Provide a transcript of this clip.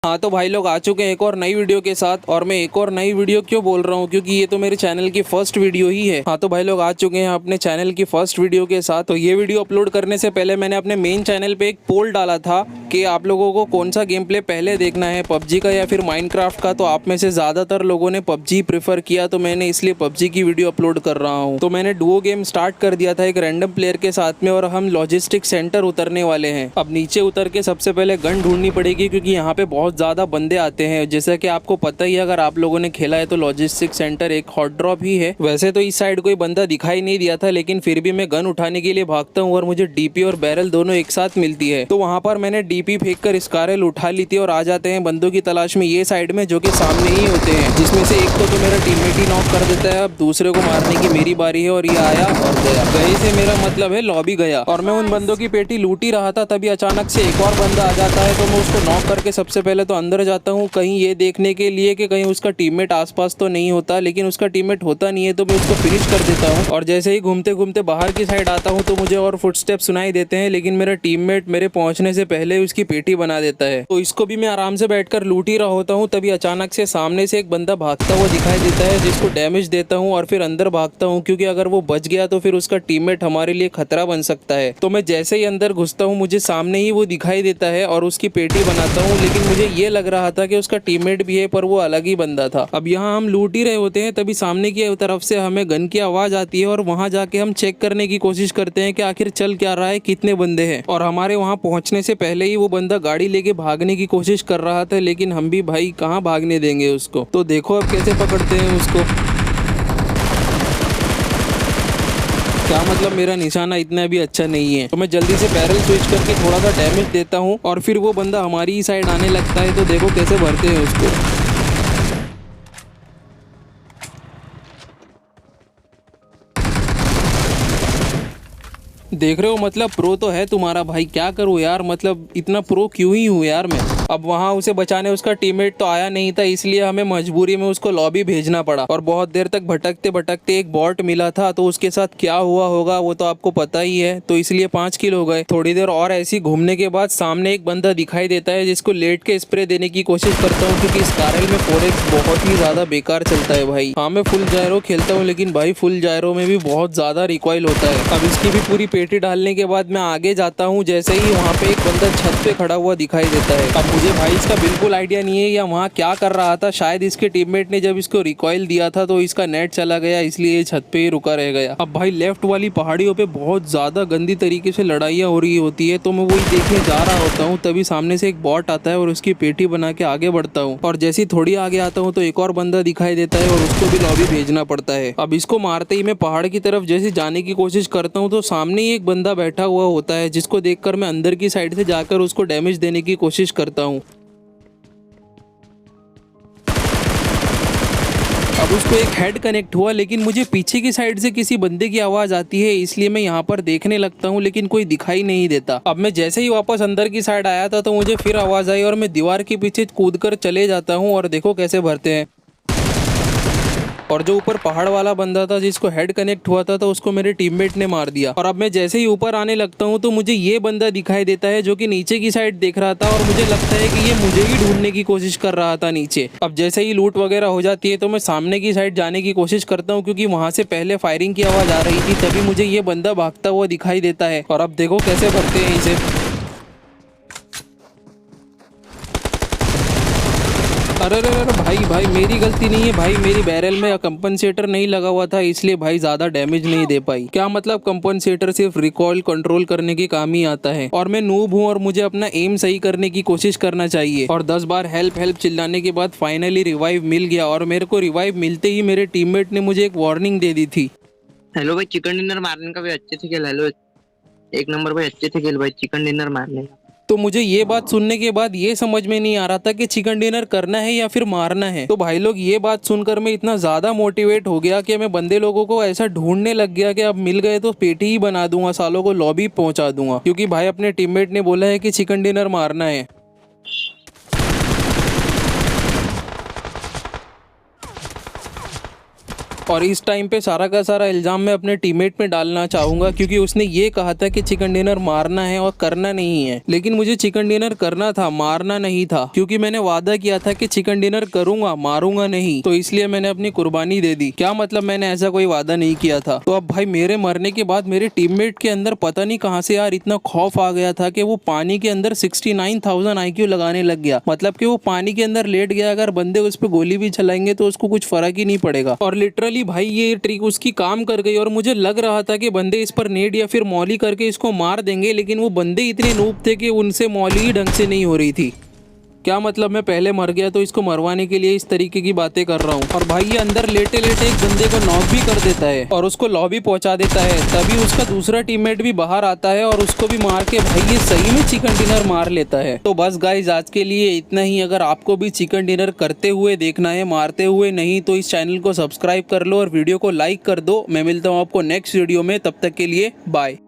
हाँ तो भाई लोग आ चुके हैं एक और नई वीडियो के साथ। और मैं एक और नई वीडियो क्यों बोल रहा हूँ, क्योंकि ये तो मेरे चैनल की फर्स्ट वीडियो ही है। हाँ तो भाई लोग आ चुके हैं अपने चैनल की फर्स्ट वीडियो के साथ। तो ये वीडियो अपलोड करने से पहले मैंने अपने मेन चैनल पे एक पोल डाला था कि आप लोगों को कौन सा गेम प्ले पहले देखना है, पबजी का या फिर माइनक्राफ्ट का। तो आप में से ज़्यादातर लोगों ने पबजी प्रेफर किया, तो मैंने इसलिए पबजी की वीडियो अपलोड कर रहा हूँ। तो मैंने डुओ गेम स्टार्ट कर दिया था एक रैंडम प्लेयर के साथ में, और हम लॉजिस्टिक सेंटर उतरने वाले हैं। अब नीचे उतर के सबसे पहले गन ढूंढनी पड़ेगी, क्योंकि यहाँ पे बहुत ज़्यादा बंदे आते हैं। जैसा कि आपको पता ही है, अगर आप लोगों ने खेला है तो लॉजिस्टिक सेंटर एक हॉट ड्रॉप ही है। वैसे तो इस साइड कोई बंदा दिखाई नहीं दिया था, लेकिन फिर भी मैं गन उठाने के लिए भागता हूँ और मुझे डीपी और बैरल दोनों एक साथ मिलती है। तो वहाँ पर मैंने डीपी फेंक कर स्कारल उठा ली थी और आ जाते हैं बंदों की तलाश में ये साइड में, जो कि सामने ही होते हैं, जिसमें से एक तो मेरा टीममेट ही नॉक कर देता है। अब दूसरे को मारने की मेरी बारी है और ये आया और गया। गए से मेरा मतलब है लॉबी गया। और मैं उन बंदों की पेटी लूट ही रहा था, तभी अचानक से एक और बंदा आ जाता है। तो मैं उसको नॉक करके सबसे पहले तो अंदर जाता हूँ, कहीं ये देखने के लिए कि कहीं उसका टीममेट आसपास तो नहीं होता। लेकिन उसका टीममेट होता नहीं है, तो मैं उसको फिनिश कर देता हूँ। और जैसे ही घूमते घूमते बाहर की साइड आता हूँ, तो मुझे और फुटस्टेप सुनाई देते हैं, लेकिन मेरा टीममेट मेरे पहुंचने से पहले उसकी पेटी बना देता है। तो इसको भी मैं आराम से बैठकर लूट ही रहा होता हूँ, तभी अचानक से सामने से एक बंदा भागता हुआ दिखाई देता है, जिसको डैमेज देता हूँ और फिर अंदर भागता हूँ, क्योंकि अगर वो बच गया तो फिर उसका टीममेट हमारे लिए खतरा बन सकता है। तो मैं जैसे ही अंदर घुसता हूँ, मुझे सामने ही वो दिखाई देता है और उसकी पेटी बनाता हूँ। लेकिन मुझे ये लग रहा था कि उसका टीममेट भी है, पर वो अलग ही बंदा था। अब यहाँ हम लूट ही रहे होते हैं, तभी सामने की तरफ से हमें गन की आवाज आती है और वहां जाके हम चेक करने की कोशिश करते हैं कि आखिर चल क्या रहा है, कितने बंदे हैं। और हमारे वहां पहुंचने से पहले ही वो बंदा गाड़ी लेके भागने की कोशिश कर रहा था, लेकिन हम भी भाई कहाँ भागने देंगे उसको। तो देखो अब कैसे पकड़ते हैं उसको। क्या मतलब, मेरा निशाना इतना भी अच्छा नहीं है। तो मैं जल्दी से बैरल स्विच करके थोड़ा सा डैमेज देता हूँ और फिर वो बंदा हमारी ही साइड आने लगता है। तो देखो कैसे भरते हैं उसको। देख रहे हो, मतलब प्रो तो है तुम्हारा भाई। क्या करूँ यार, मतलब इतना प्रो क्यों ही हूँ यार मैं। अब वहाँ उसे बचाने उसका टीममेट तो आया नहीं था, इसलिए हमें मजबूरी में उसको लॉबी भेजना पड़ा। और बहुत देर तक भटकते भटकते एक बॉट मिला था, तो उसके साथ क्या हुआ होगा वो तो आपको पता ही है। तो इसलिए 5 किल हो गए। थोड़ी देर और ऐसी घूमने के बाद सामने एक बंदा दिखाई देता है, जिसको लेट के स्प्रे देने की कोशिश करता हूँ, क्योंकि इस कारल में 4x बहुत ही ज्यादा बेकार चलता है भाई। हाँ मैं फुल जायरो खेलता हूँ, लेकिन भाई फुल जायरो में भी बहुत ज्यादा रिकॉइल होता है। अब इसकी भी पूरी पेटी डालने के बाद मैं आगे जाता हूँ। जैसे ही वहाँ पे एक बंदा छत पे खड़ा हुआ दिखाई देता है। अब मुझे भाई इसका बिल्कुल आइडिया नहीं है या वहाँ क्या कर रहा था। शायद इसके टीममेट ने जब इसको रिकॉइल दिया था तो इसका नेट चला गया, इसलिए ये छत पे ही रुका रह गया। अब भाई लेफ्ट वाली पहाड़ियों पे बहुत ज्यादा गंदी तरीके से लड़ाइयाँ हो रही होती है, तो मैं वही देखने जा रहा होता हूँ। तभी सामने से एक बॉट आता है और उसकी पेटी बना के आगे बढ़ता हूँ। और जैसे ही थोड़ी आगे आता हूँ तो एक और बंदा दिखाई देता है और उसको भी लॉबी भेजना पड़ता है। अब इसको मारते ही मैं पहाड़ की तरफ जैसे जाने की कोशिश करता हूँ, तो सामने ही एक बंदा बैठा हुआ होता है, जिसको देखकर मैं अंदर की साइड से जाकर उसको डैमेज देने की कोशिश करता हूँ। अब उसको एक हेड कनेक्ट हुआ, लेकिन मुझे पीछे की साइड से किसी बंदे की आवाज आती है, इसलिए मैं यहाँ पर देखने लगता हूँ, लेकिन कोई दिखाई नहीं देता। अब मैं जैसे ही वापस अंदर की साइड आया था, तो मुझे फिर आवाज आई और मैं दीवार के पीछे कूदकर चले जाता हूँ। और देखो कैसे भरते हैं। और जो ऊपर पहाड़ वाला बंदा था, जिसको हेड कनेक्ट हुआ था, तो उसको मेरे टीममेट ने मार दिया। और अब मैं जैसे ही ऊपर आने लगता हूँ, तो मुझे ये बंदा दिखाई देता है, जो कि नीचे की साइड देख रहा था, और मुझे लगता है कि ये मुझे ही ढूंढने की कोशिश कर रहा था नीचे। अब जैसे ही लूट वगैरह हो जाती है, तो मैं सामने की साइड जाने की कोशिश करता हूँ, क्योंकि वहां से पहले फायरिंग की आवाज आ रही थी। तभी मुझे ये बंदा भागता हुआ दिखाई देता है। और अब देखो कैसे भरते हैं इसे। अरे अरे अरे भाई भाई, मेरी गलती नहीं है भाई। मेरी बैरल में कंपनसेटर नहीं लगा हुआ था, इसलिए भाई ज्यादा डैमेज नहीं दे पाई। क्या मतलब, कंपनसेटर सिर्फ रिकॉइल कंट्रोल करने के काम ही आता है। और मैं नूब हूँ और मुझे अपना एम सही करने की कोशिश करना चाहिए। और 10 बार हेल्प हेल्प चिल्लाने के बाद फाइनली रिवाइव मिल गया। और मेरे को रिवाइव मिलते ही मेरे टीममेट ने मुझे एक वार्निंग दे दी थी। हेलो भाई, चिकन डिनर मारने का भी अच्छे से खेल। हेलो, एक नंबर भाई, अच्छे से खेल भाई चिकन डिनर मारने का। तो मुझे ये बात सुनने के बाद ये समझ में नहीं आ रहा था कि चिकन डिनर करना है या फिर मारना है। तो भाई लोग, ये बात सुनकर मैं इतना ज्यादा मोटिवेट हो गया कि मैं बंदे लोगों को ऐसा ढूंढने लग गया कि अब मिल गए तो पेटी ही बना दूंगा, सालों को लॉबी पहुंचा दूंगा। क्योंकि भाई अपने टीममेट ने बोला है कि चिकन डिनर मारना है। और इस टाइम पे सारा का सारा इल्जाम मैं अपने टीममेट पे डालना चाहूंगा, क्योंकि उसने ये कहा था कि चिकन डिनर मारना है और करना नहीं है। लेकिन मुझे चिकन डिनर करना था, मारना नहीं था, क्योंकि मैंने वादा किया था कि चिकन डिनर करूंगा, मारूंगा नहीं। तो इसलिए मैंने अपनी कुर्बानी दे दी। क्या मतलब, मैंने ऐसा कोई वादा नहीं किया था। तो अब भाई मेरे मरने के बाद मेरे टीममेट के अंदर पता नहीं कहां से यार इतना खौफ आ गया था कि वो पानी के अंदर 69,000 IQ लगाने लग गया। मतलब कि वो पानी के अंदर लेट गया, अगर बंदे उस पर गोली भी चलाएंगे तो उसको कुछ फर्क ही नहीं पड़ेगा। और लिटरली भाई ये ट्रिक उसकी काम कर गई और मुझे लग रहा था कि बंदे इस पर नेड या फिर मौली करके इसको मार देंगे, लेकिन वो बंदे इतने नूब थे कि उनसे मौली ही ढंग से नहीं हो रही थी। क्या मतलब, मैं पहले मर गया तो इसको मरवाने के लिए इस तरीके की बातें कर रहा हूँ। और भाई ये अंदर लेटे लेटे एक बंदे को नॉक भी कर देता है और उसको लॉबी पहुंचा देता है। तभी उसका दूसरा टीममेट भी बाहर आता है और उसको भी मार के भाई ये सही में चिकन डिनर मार लेता है। तो बस गाइज आज के लिए इतना ही। अगर आपको भी चिकन डिनर करते हुए देखना है, मारते हुए नहीं, तो इस चैनल को सब्सक्राइब कर लो और वीडियो को लाइक कर दो। मैं मिलता हूँ आपको नेक्स्ट वीडियो में, तब तक के लिए बाय।